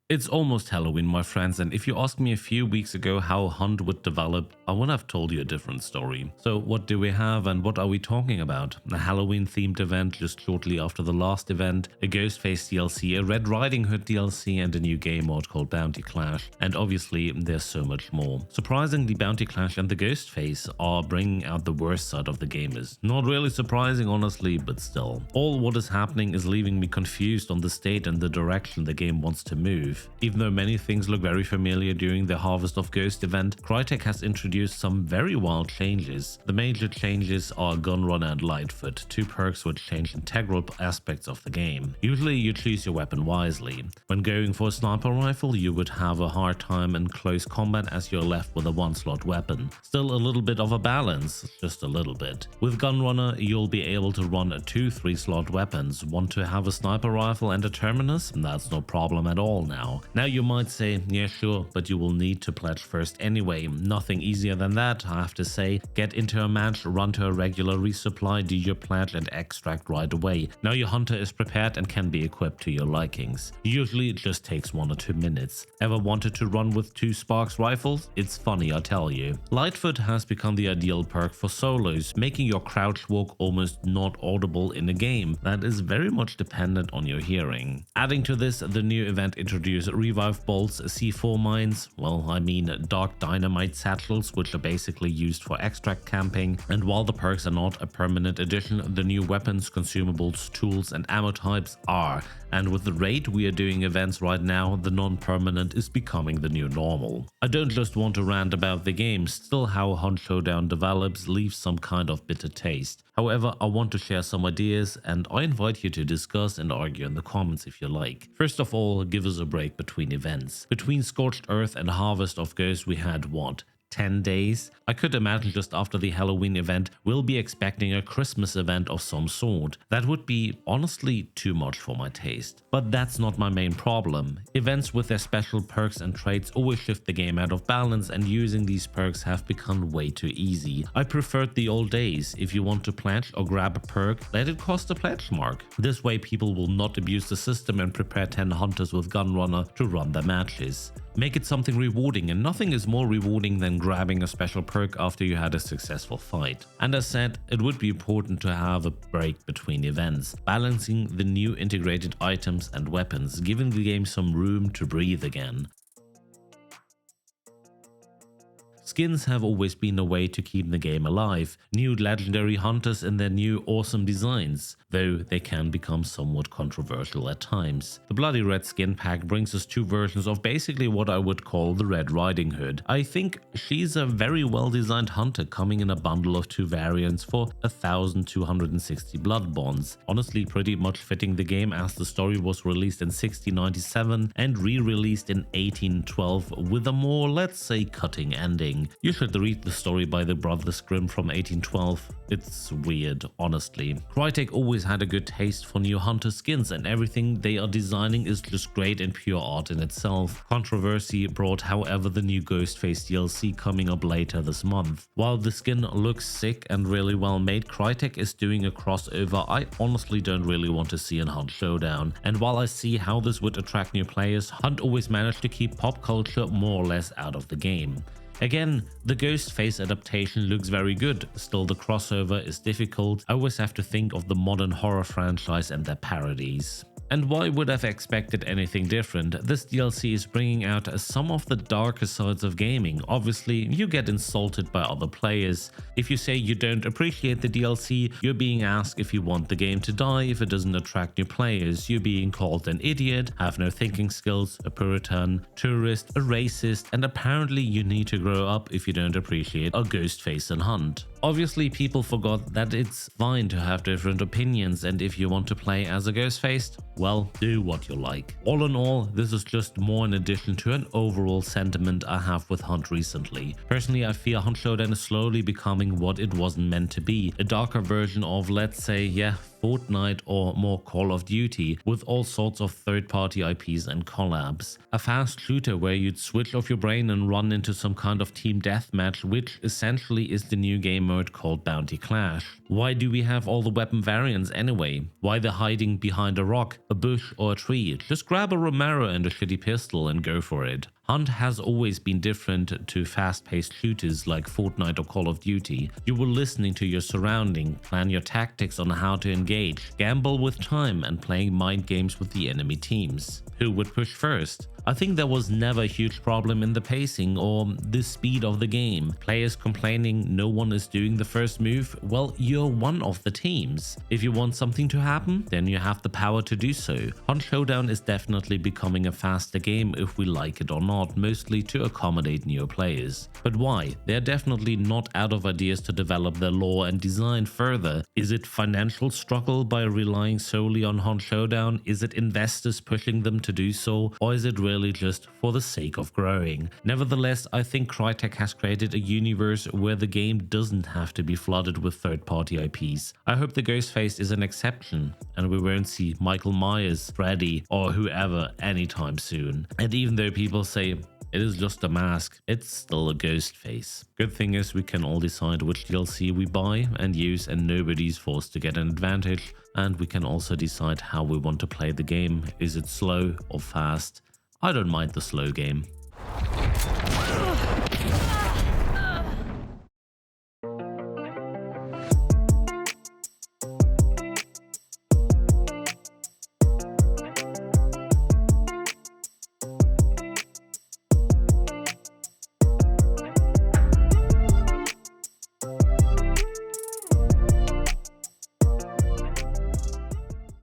It's almost Halloween, my friends, and if you asked me a few weeks ago how Hunt would develop, I would have told you a different story. So what do we have and what are we talking about? A Halloween themed event just shortly after the last event, a Ghostface DLC, a Red Riding Hood DLC, and a new game mode called Bounty Clash, and obviously there's so much more. Surprisingly, Bounty Clash and the Ghostface are bringing out the worst side of the gamers. Not really surprising honestly, but still. All what is happening is leaving me confused on the state and the direction the game wants to move. Even though many things look very familiar during the Harvest of Ghost event, Crytek has introduced some very wild changes. The major changes are Gunrunner and Lightfoot, two perks which change integral aspects of the game. Usually you choose your weapon wisely. When going for a sniper rifle, you would have a hard time in close combat as you're left with a one-slot weapon. Still a little bit of a balance, just a little bit. With Gunrunner, you'll be able to run two 3-slot weapons. Want to have a sniper rifle and a terminus? That's no problem at all now. Now you might say, yeah sure, but you will need to pledge first anyway. Nothing easier than that, I have to say. Get into a match, run to a regular resupply, do your pledge and extract right away. Now your hunter is prepared and can be equipped to your likings. Usually it just takes 1 or 2 minutes. Ever wanted to run with 2 Sparks rifles? It's funny, I tell you. Lightfoot has become the ideal perk for solos, making your crouch walk almost not audible in a game that is very much dependent on your hearing. Adding to this, the new event introduced revive bolts, C4 mines, well I mean dark dynamite satchels, which are basically used for extract camping, and while the perks are not a permanent addition, the new weapons, consumables, tools and ammo types are, and with the rate we are doing events right now, the non-permanent is becoming the new normal. I don't just want to rant about the game, still how Hunt Showdown develops leaves some kind of bitter taste. However, I want to share some ideas and I invite you to discuss and argue in the comments if you like. First of all, give us a break between events. Between Scorched Earth and Harvest of Ghosts we had what? 10 days? I could imagine just after the Halloween event we'll be expecting a Christmas event of some sort. That would be honestly too much for my taste. But that's not my main problem. Events with their special perks and traits always shift the game out of balance, and using these perks have become way too easy. I preferred the old days. If you want to pledge or grab a perk, let it cost a pledge mark. This way people will not abuse the system and prepare 10 hunters with Gunrunner to run their matches. Make it something rewarding, and nothing is more rewarding than grabbing a special perk after you had a successful fight. And as said, it would be important to have a break between events, balancing the new integrated items and weapons, giving the game some room to breathe again. Skins have always been a way to keep the game alive, new legendary hunters in their new awesome designs, though they can become somewhat controversial at times. The Bloody Red skin pack brings us 2 versions of basically what I would call the Red Riding Hood. I think she's a very well designed hunter coming in a bundle of 2 variants for 1,260 blood bonds. Honestly pretty much fitting the game as the story was released in 1697 and re-released in 1812 with a more, let's say, cutting ending. You should read the story by the Brothers Grimm from 1812. It's weird, honestly. Crytek always had a good taste for new hunter skins, and everything they are designing is just great and pure art in itself. Controversy brought, however, the new Ghostface DLC coming up later this month. While the skin looks sick and really well made, Crytek is doing a crossover I honestly don't really want to see in Hunt Showdown. And while I see how this would attract new players, Hunt always managed to keep pop culture more or less out of the game. Again, the Ghostface adaptation looks very good, still the crossover is difficult. I always have to think of the modern horror franchise and their parodies. And why would I have expected anything different? This DLC is bringing out some of the darker sides of gaming. Obviously, you get insulted by other players. If you say you don't appreciate the DLC, you're being asked if you want the game to die if it doesn't attract new players. You're being called an idiot, have no thinking skills, a Puritan, tourist, a racist, and apparently you need to grow up if you don't appreciate a Ghostface and Hunt. Obviously, people forgot that it's fine to have different opinions, and if you want to play as a Ghostface, well, do what you like. All in all, this is just more in addition to an overall sentiment I have with Hunt recently. Personally, I feel Hunt Showdown is slowly becoming what it wasn't meant to be, a darker version of, let's say, yeah, Fortnite or more Call of Duty, with all sorts of third-party IPs and collabs. A fast shooter where you'd switch off your brain and run into some kind of team deathmatch, which essentially is the new game mode called Bounty Clash. Why do we have all the weapon variants anyway? Why the hiding behind a rock, a bush or a tree? Just grab a Romero and a shitty pistol and go for it. Hunt has always been different to fast-paced shooters like Fortnite or Call of Duty. You were listening to your surrounding, plan your tactics on how to engage, gamble with time, and playing mind games with the enemy teams. Who would push first? I think there was never a huge problem in the pacing or the speed of the game. Players complaining no one is doing the first move? Well, you're one of the teams. If you want something to happen, then you have the power to do so. Hunt Showdown is definitely becoming a faster game if we like it or not, mostly to accommodate newer players. But why? They're definitely not out of ideas to develop their lore and design further. Is it financial struggle by relying solely on Hunt Showdown? Is it investors pushing them to do so? Or is it really just for the sake of growing? Nevertheless, I think Crytek has created a universe where the game doesn't have to be flooded with third-party IPs. I hope the Ghostface is an exception and we won't see Michael Myers, Freddy or whoever anytime soon. And even though people say it is just a mask, it's still a ghost face. Good thing is we can all decide which DLC we buy and use, and nobody's forced to get an advantage. And we can also decide how we want to play the game. Is it slow or fast? I don't mind the slow game.